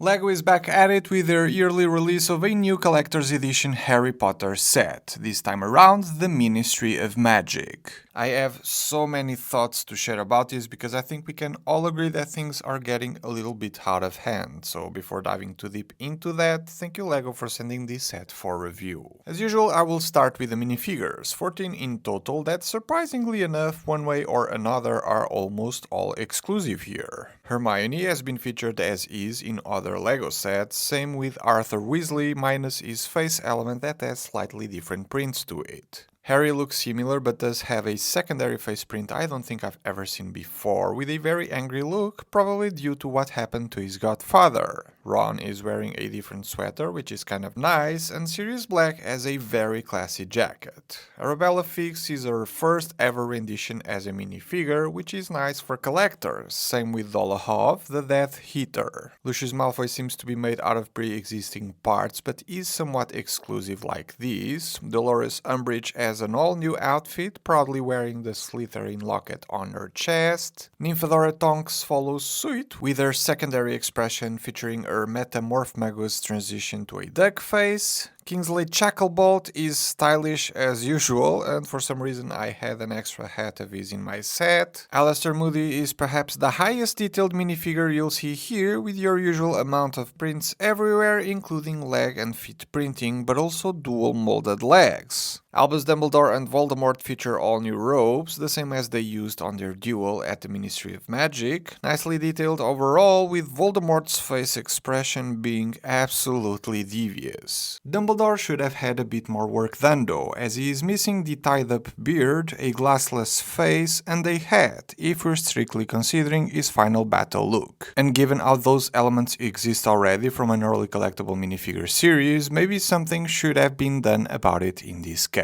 LEGO is back at it with their yearly release of a new collector's edition Harry Potter set, this time around the Ministry of Magic. I have so many thoughts to share about this because I think we can all agree that things are getting a little bit out of hand, so before diving too deep into that, thank you LEGO for sending this set for review. As usual, I will start with the minifigures, 14 in total that surprisingly enough, one way or another are almost all exclusive here. Hermione has been featured as is in other LEGO sets, same with Arthur Weasley minus his face element that has slightly different prints to it. Harry looks similar but does have a secondary face print I don't think I've ever seen before, with a very angry look, probably due to what happened to his godfather. Ron is wearing a different sweater, which is kind of nice, and Sirius Black has a very classy jacket. Arabella Fix is her first ever rendition as a minifigure, which is nice for collectors, same with Dolohov, the Death Eater. Lucius Malfoy seems to be made out of pre-existing parts, but is somewhat exclusive like these. Dolores Umbridge has an all-new outfit, proudly wearing the Slytherin locket on her chest. Nymphadora Tonks follows suit, with her secondary expression featuring her Metamorph Magus transition to a duck face. Kingsley Shacklebolt is stylish as usual, and for some reason I had an extra hat of his in my set. Alistair Moody is perhaps the highest detailed minifigure you'll see here, with your usual amount of prints everywhere, including leg and feet printing, but also dual molded legs. Albus Dumbledore and Voldemort feature all new robes, the same as they used on their duel at the Ministry of Magic. Nicely detailed overall, with Voldemort's face expression being absolutely devious. Dumbledore should have had a bit more work done though, as he is missing the tied-up beard, a glassless face, and a hat, if we're strictly considering his final battle look. And given how those elements exist already from an early collectible minifigure series, maybe something should have been done about it in this case.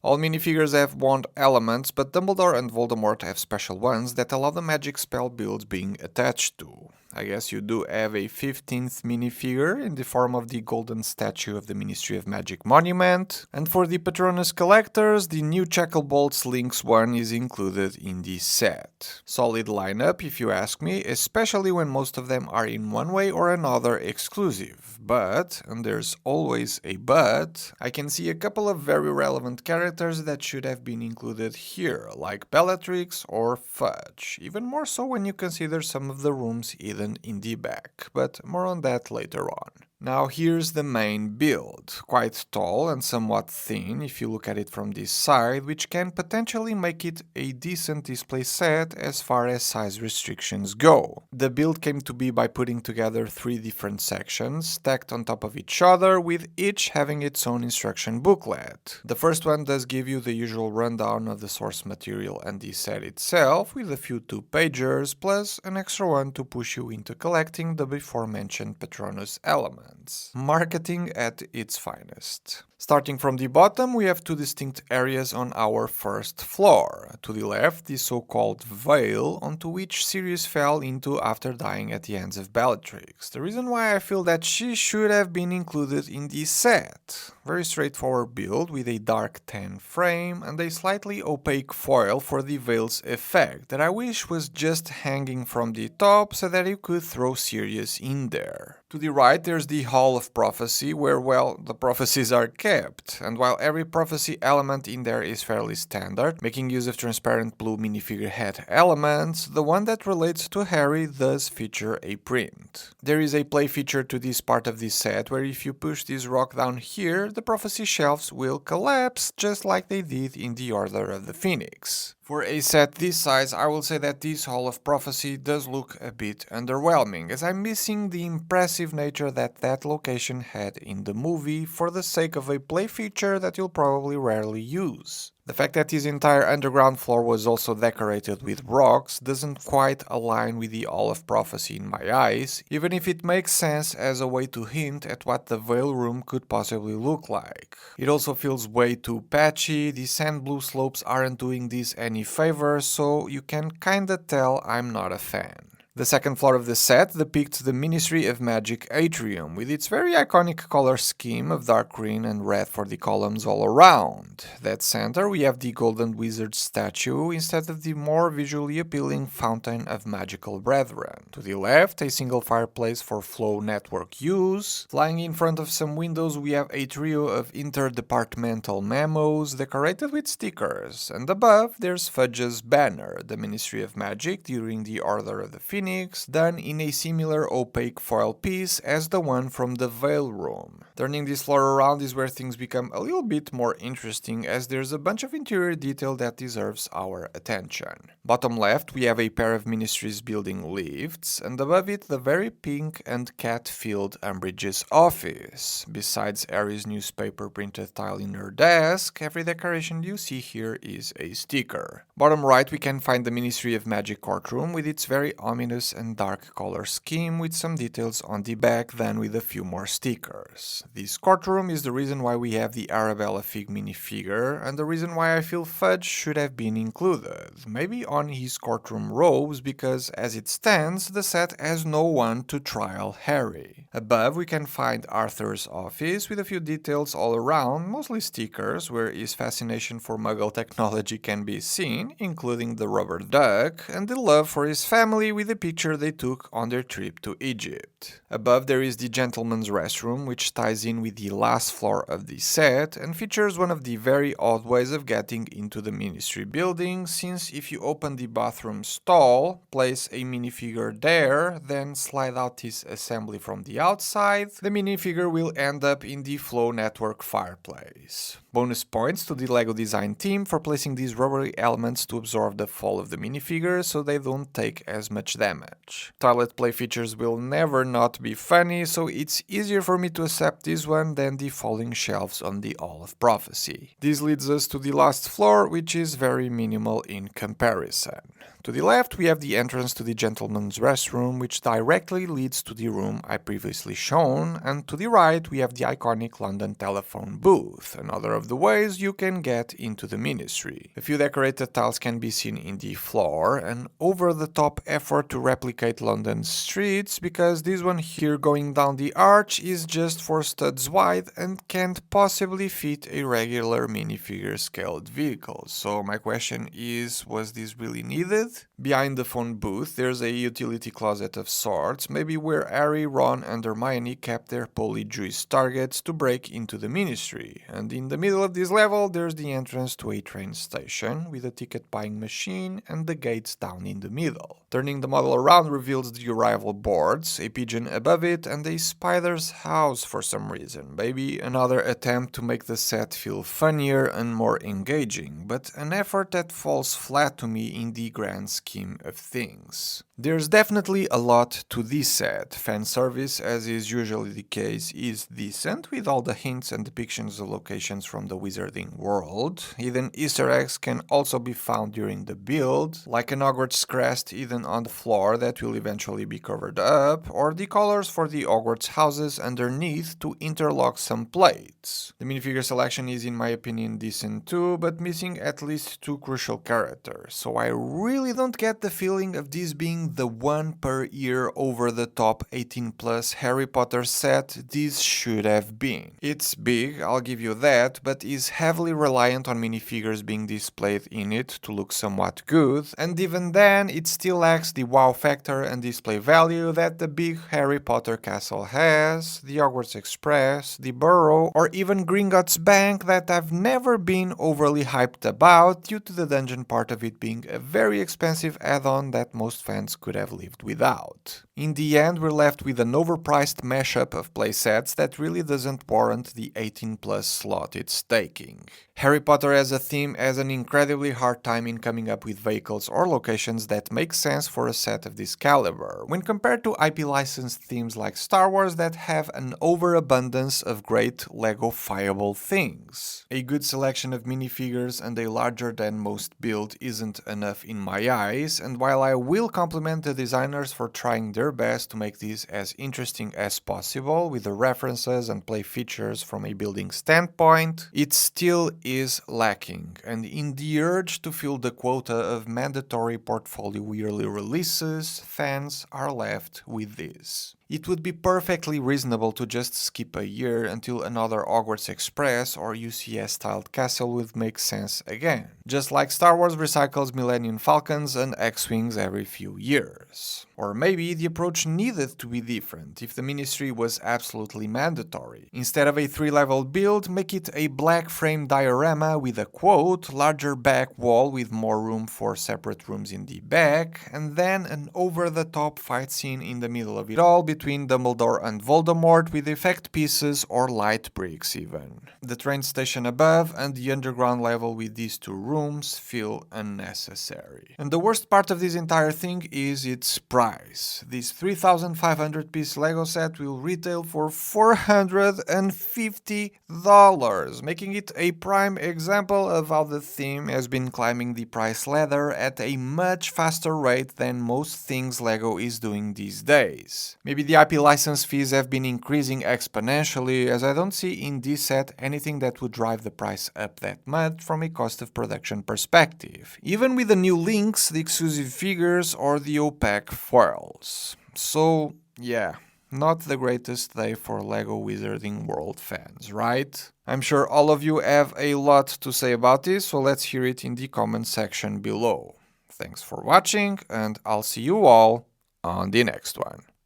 All minifigures have wand elements, but Dumbledore and Voldemort have special ones that allow the magic spell builds being attached to. I guess you do have a 15th minifigure in the form of the golden statue of the Ministry of Magic monument, and for the Patronus collectors, the new Shacklebolt Lynx one is included in the set. Solid lineup if you ask me, especially when most of them are in one way or another exclusive. But, and there's always a but, I can see a couple of very relevant characters that should have been included here, like Bellatrix or Fudge, even more so when you consider some of the rooms hidden in the back, but more on that later on. Now here's the main build, quite tall and somewhat thin if you look at it from this side, which can potentially make it a decent display set as far as size restrictions go. The build came to be by putting together 3 different sections, stacked on top of each other, with each having its own instruction booklet. The first one does give you the usual rundown of the source material and the set itself, with a few 2-pagers, plus an extra one to push you into collecting the before mentioned Patronus elements. Marketing at its finest. Starting from the bottom, we have 2 distinct areas on our first floor. To the left, the so-called veil, onto which Sirius fell into after dying at the hands of Bellatrix. The reason why I feel that she should have been included in this set. Very straightforward build with a dark tan frame and a slightly opaque foil for the veil's effect that I wish was just hanging from the top so that you could throw Sirius in there. To the right, there's the Hall of Prophecy, where, well, the prophecies are kept, and while every prophecy element in there is fairly standard, making use of transparent blue minifigure head elements, the one that relates to Harry does feature a print. There is a play feature to this part of this set, where if you push this rock down here, the prophecy shelves will collapse, just like they did in the Order of the Phoenix. For a set this size, I will say that this Hall of Prophecy does look a bit underwhelming, as I'm missing the impressive nature that that location had in the movie for the sake of a play feature that you'll probably rarely use. The fact that his entire underground floor was also decorated with rocks doesn't quite align with the Hall of Prophecy in my eyes, even if it makes sense as a way to hint at what the Veil Room could possibly look like. It also feels way too patchy, the sand blue slopes aren't doing this any favor, so you can kinda tell I'm not a fan. The second floor of the set depicts the Ministry of Magic atrium, with its very iconic color scheme of dark green and red for the columns all around. That center we have the Golden Wizard statue instead of the more visually appealing Fountain of Magical Brethren. To the left, a single fireplace for flow network use. Lying in front of some windows we have a trio of interdepartmental memos decorated with stickers, and above there's Fudge's banner, the Ministry of Magic during the Order of the Phoenix, done in a similar opaque foil piece as the one from the Veil Room. Turning this floor around is where things become a little bit more interesting, as there's a bunch of interior detail that deserves our attention. Bottom left we have a pair of Ministry's building lifts, and above it the very pink and cat-filled Umbridge's office. Besides Harry's newspaper printed tile in her desk, every decoration you see here is a sticker. Bottom right we can find the Ministry of Magic courtroom with its very ominous and dark color scheme, with some details on the back, then with a few more stickers. This courtroom is the reason why we have the Arabella Fig minifigure, and the reason why I feel Fudge should have been included. Maybe on his courtroom robes, because as it stands, the set has no one to trial Harry. Above we can find Arthur's office with a few details all around, mostly stickers, where his fascination for Muggle technology can be seen, including the rubber duck, and the love for his family with the picture they took on their trip to Egypt. Above there is the gentleman's restroom, which ties in with the last floor of the set and features one of the very odd ways of getting into the Ministry building, since if you open the bathroom stall, place a minifigure there, then slide out this assembly from the outside, the minifigure will end up in the Flow Network fireplace. Bonus points to the LEGO design team for placing these rubbery elements to absorb the fall of the minifigure so they don't take as much damage. Toilet play features will never not be funny, so it's easier for me to accept this one than the falling shelves on the Hall of Prophecy. This leads us to the last floor, which is very minimal in comparison. To the left we have the entrance to the gentleman's restroom, which directly leads to the room I previously shown, and to the right we have the iconic London telephone booth, another of the ways you can get into the Ministry. A few decorated tiles can be seen in the floor, an over-the-top effort to replicate London's streets, because this one here going down the arch is just 4 studs wide and can't possibly fit a regular minifigure scaled vehicle. So my question is, was this really needed? Behind the phone booth there's a utility closet of sorts, maybe where Harry, Ron and Hermione kept their polyjuice targets to break into the Ministry, and in the middle of this level there's the entrance to a train station with a ticket buying machine and the gates down in the middle. Turning the model around reveals the arrival boards, a pigeon above it and a spider's house for some reason, maybe another attempt to make the set feel funnier and more engaging, but an effort that falls flat to me in the grand scheme of things. There's definitely a lot to this set. Fan service, as is usually the case, is decent, with all the hints and depictions of locations from the wizarding world. Hidden Easter eggs can also be found during the build, like an Hogwarts crest hidden on the floor that will eventually be covered up, or the colors for the Hogwarts houses underneath to interlock some plates. The minifigure selection is in my opinion decent too, but missing at least 2 crucial characters, so I really don't get the feeling of this being the one per year over-the-top 18+ Harry Potter set this should have been. It's big, I'll give you that, but is heavily reliant on minifigures being displayed in it to look somewhat good, and even then it still lacks the wow factor and display value that the big Harry Potter castle has, the Hogwarts Express, the Burrow, or even Gringotts Bank that I've never been overly hyped about due to the dungeon part of it being a very expensive add-on that most fans could have lived without. In the end, we're left with an overpriced mashup of playsets that really doesn't warrant the 18+ slot it's taking. Harry Potter as a theme has an incredibly hard time in coming up with vehicles or locations that make sense for a set of this caliber, when compared to IP licensed themes like Star Wars that have an overabundance of great Lego-fiable things. A good selection of minifigures and a larger than most build isn't enough in my eyes, and while I will compliment the designers for trying their their best to make this as interesting as possible with the references and play features from a building standpoint, it still is lacking, and in the urge to fill the quota of mandatory portfolio yearly releases, fans are left with this. It would be perfectly reasonable to just skip a year until another Hogwarts Express or UCS-styled castle would make sense again, just like Star Wars recycles Millennium Falcons and X-Wings every few years. Or maybe the approach needed to be different if the Ministry was absolutely mandatory. Instead of a 3-level build, make it a black frame diorama with a quote, larger back wall with more room for separate rooms in the back, and then an over-the-top fight scene in the middle of it all between Dumbledore and Voldemort with effect pieces or light bricks even. The train station above and the underground level with these 2 rooms feel unnecessary. And the worst part of this entire thing is its price. This 3,500 piece Lego set will retail for $450, making it a prime example of how the theme has been climbing the price ladder at a much faster rate than most things Lego is doing these days. Maybe the IP license fees have been increasing exponentially, as I don't see in this set anything that would drive the price up that much from a cost of production perspective, even with the new links, the exclusive figures or the opaque foils. So yeah, not the greatest day for LEGO Wizarding World fans, right? I'm sure all of you have a lot to say about this, so let's hear it in the comment section below. Thanks for watching, and I'll see you all on the next one.